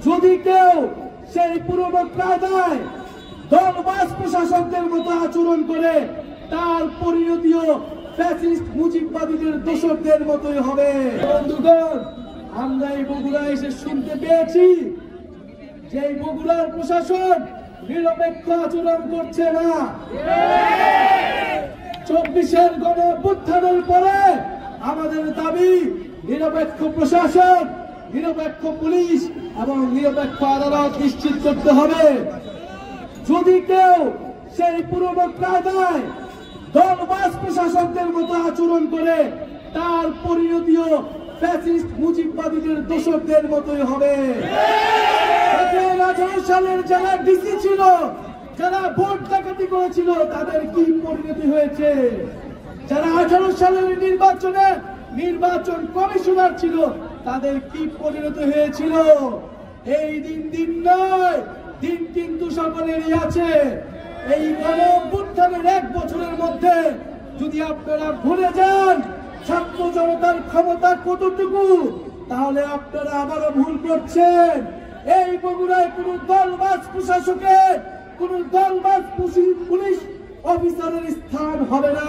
যদি কেউ সেই পুরনো কায়দায় দলবাজ প্রশাসকদের মতো আচরণ করে, তার পরিণতিও ফ্যাসিস্ট মুজিববাদীদের দোসরদের মতোই হবে। বন্ধুগণ, আমরা এই বগুড়ায় এসে শুনতে পেয়েছি যে বগুড়ার প্রশাসন নিরপেক্ষ আচরণ করছে না। 24-এর গণঅভ্যুত্থানের পরে আমাদের দাবি নিরপেক্ষ প্রশাসন, নিরপেক্ষ পুলিশ এবং নিরপেক্ষ আদালত নিশ্চিত করতে হবে। যদি কেউ সেই পুরনো কায়দায় দলবাজ প্রশাসকদের মতো আচরণ করে, তার পরিণতিও ফ্যাসিস্ট মুজিববাদীদের দোসরদের মতোই হবে। 2018 সালের যারা ডিসি ছিল, যারা ভোট ডাকাতি করেছিল, তাদের কি পরিণতি হয়েছে? যারা 18 সালের নির্বাচনে নির্বাচন কমিশনার ছিল, তাদের কি পরিণতি হয়েছিল? এই দিন নয়, দিন কিন্তু সকলেরই আছে। এই গণঅভ্যুত্থানের 1 বছরের মধ্যে যদি আপনারা ভুলে যান ছাত্র জনতার ক্ষমতা কতটুকু, তাহলে আপনারা আবারও ভুল করছেন। এই বগুড়ায় কোন দলবাজ প্রশাসকের, কোন দলবাজ পুলিশ অফিসারের স্থান হবে না।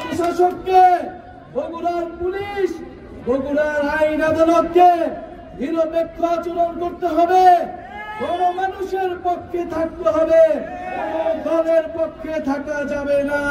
প্রশাসককে, বগুড়ার পুলিশ, বগুড়ার আইন আদালতকে নিরপেক্ষ আচরণ করতে হবে। কোন মানুষের পক্ষে থাকতে হবে, কোন দলের পক্ষে থাকা যাবে না।